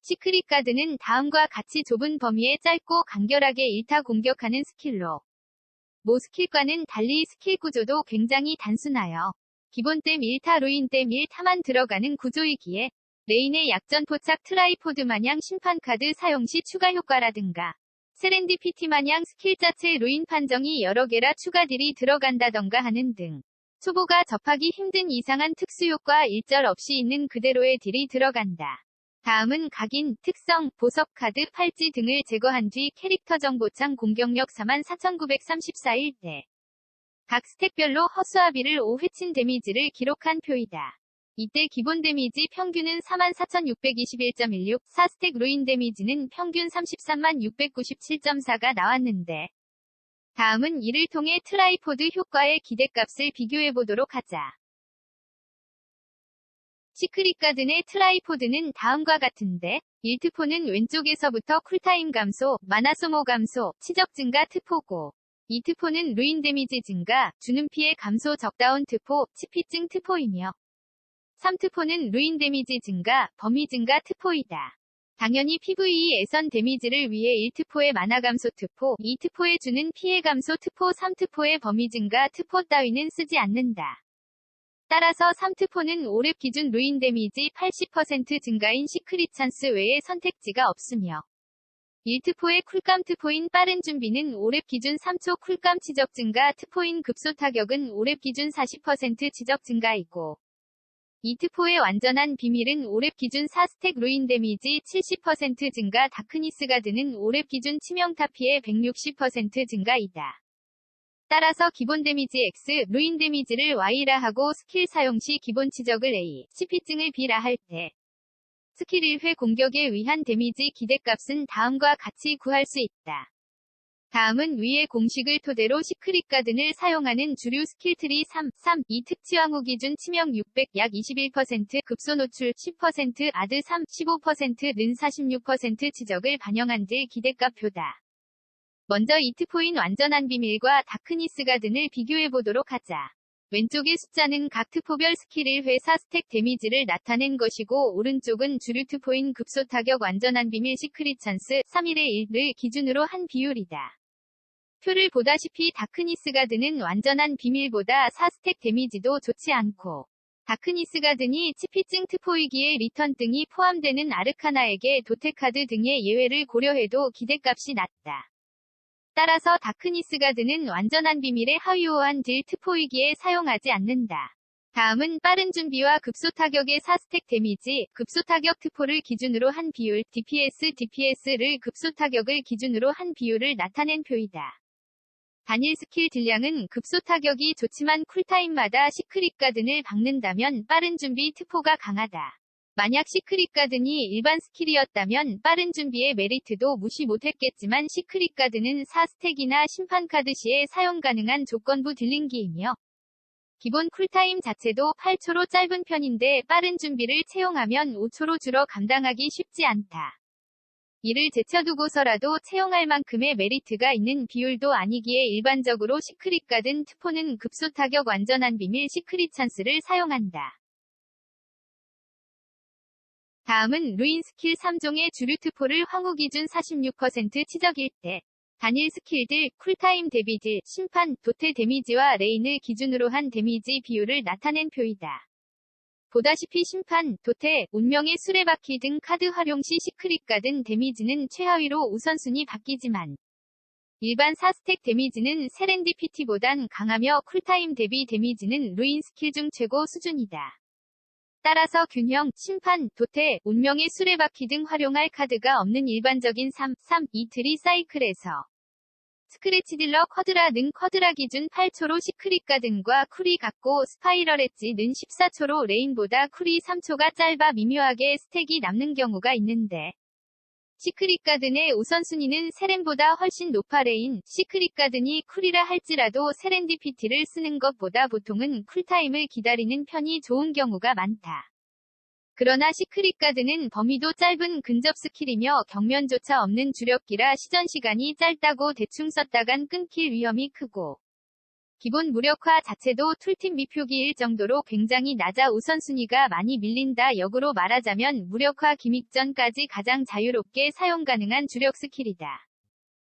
시크릿 가드는 다음과 같이 좁은 범위에 짧고 간결하게 1타 공격하는 스킬로 모 스킬과는 달리 스킬 구조도 굉장히 단순하여 기본댐 1타 루인댐 1타만 들어가는 구조이기에 레인의 약전 포착 트라이포드 마냥 심판카드 사용 시 추가 효과라든가 세렌디피티 마냥 스킬 자체 루인 판정이 여러 개라 추가 딜이 들어간다던가 하는 등 초보가 접하기 힘든 이상한 특수효과 일절 없이 있는 그대로의 딜이 들어간다. 다음은 각인, 특성, 보석 카드, 팔찌 등을 제거한 뒤 캐릭터 정보창 공격력 44,934일 때 각 스택별로 허수아비를 5회친 데미지를 기록한 표이다. 이때 기본 데미지 평균은 44,621.16, 4스택 루인 데미지는 평균 33697.4가 나왔는데 다음은 이를 통해 트라이포드 효과의 기대값을 비교해보도록 하자. 시크릿 가드 내 트라이포드는 다음과 같은데 1트포는 왼쪽에서부터 쿨타임 감소, 마나 소모 감소, 치적 증가 트포고 2트포는 루인 데미지 증가, 주는 피해 감소 적다운 트포, 치피증 트포이며 3트포는 루인 데미지 증가, 범위 증가 트포이다. 당연히 PVE에선 데미지를 위해 1트포의 마나 감소 트포, 2트포에 주는 피해 감소 트포, 3트포의 범위 증가 트포 따위는 쓰지 않는다. 따라서 3트포는 5렙 기준 루인 데미지 80% 증가인 시크릿 찬스 외에 선택지가 없으며 1트포의 쿨감 트포인 빠른 준비는 5렙 기준 3초 쿨감 치적 증가 트포인 급소 타격은 5렙 기준 40% 치적 증가이고 2트포의 완전한 비밀은 5렙 기준 4스택 루인 데미지 70% 증가 다크니스 가드는 5렙 기준 치명타 피해 160% 증가이다. 따라서 기본 데미지 X, 루인 데미지를 Y라 하고 스킬 사용 시 기본 치적을 A, CP증을 B라 할 때 스킬 1회 공격에 의한 데미지 기대값은 다음과 같이 구할 수 있다. 다음은 위의 공식을 토대로 시크릿 가든을 사용하는 주류 스킬트리 2 특치왕후 기준 치명 600, 약 21%, 급소 노출 10%, 아드 15%, 는 46% 치적을 반영한 딜 기대값 표다. 먼저 2트포인 완전한 비밀과 다크니스 가든을 비교해보도록 하자. 왼쪽의 숫자는 각 트포별 스킬 1회 4스택 데미지를 나타낸 것이고 오른쪽은 주류 트포인 급소 타격 완전한 비밀 시크릿 찬스 3일의 1을 기준으로 한 비율이다. 표를 보다시피 다크니스 가든은 완전한 비밀보다 4스택 데미지도 좋지 않고 다크니스 가든이 치피증 트포이기에 리턴 등이 포함되는 아르카나에게 도태카드 등의 예외를 고려해도 기대값이 낮다. 따라서 다크니스 가드는 완전한 비밀의 하위호환 딜 트포이기에 사용하지 않는다. 다음은 빠른 준비와 급소 타격의 4스택 데미지, 급소 타격 트포를 기준으로 한 비율, DPS를 급소 타격을 기준으로 한 비율을 나타낸 표이다. 단일 스킬 딜량은 급소 타격이 좋지만 쿨타임마다 시크릿 가든을 박는다면 빠른 준비 트포가 강하다. 만약 시크릿 가든이 일반 스킬이었다면 빠른 준비의 메리트도 무시 못했겠지만 시크릿 가든은 4스택이나 심판카드 시에 사용 가능한 조건부 딜링기이며 기본 쿨타임 자체도 8초로 짧은 편인데 빠른 준비를 채용하면 5초로 줄어 감당하기 쉽지 않다. 이를 제쳐두고서라도 채용할 만큼의 메리트가 있는 비율도 아니기에 일반적으로 시크릿 가든 트포는 급소 타격 완전한 비밀 시크릿 찬스를 사용한다. 다음은 루인 스킬 3종의 주류 트포를 황후 기준 46% 치적일 때 단일 스킬들, 쿨타임 데미지, 심판, 도태 데미지와 레인을 기준으로 한 데미지 비율을 나타낸 표이다. 보다시피 심판, 도태, 운명의 수레바퀴 등 카드 활용 시 시크릿 가든 데미지는 최하위로 우선순위 바뀌지만 일반 4스택 데미지는 세렌디피티보단 강하며 쿨타임 대비 데미지는 루인 스킬 중 최고 수준이다. 따라서 균형, 심판, 도태, 운명의 수레바퀴 등 활용할 카드가 없는 일반적인 2 트리 사이클에서 스크래치 딜러 쿼드라 는 쿼드라 기준 8초로 시크릿 가든과 쿨이 같고 스파이럴 엣지는 14초로 레인보다 쿨이 3초가 짧아 미묘하게 스택이 남는 경우가 있는데 시크릿 가든의 우선순위는 세렌보다 훨씬 높아 레인, 시크릿 가든이 쿨이라 할지라도 세렌디피티를 쓰는 것보다 보통은 쿨타임을 기다리는 편이 좋은 경우가 많다. 그러나 시크릿 가든은 범위도 짧은 근접 스킬이며 경면조차 없는 주력기라 시전 시간이 짧다고 대충 썼다간 끊길 위험이 크고 기본 무력화 자체도 툴팁 미표기일 정도로 굉장히 낮아 우선순위가 많이 밀린다. 역으로 말하자면 무력화 기믹전까지 가장 자유롭게 사용 가능한 주력 스킬이다.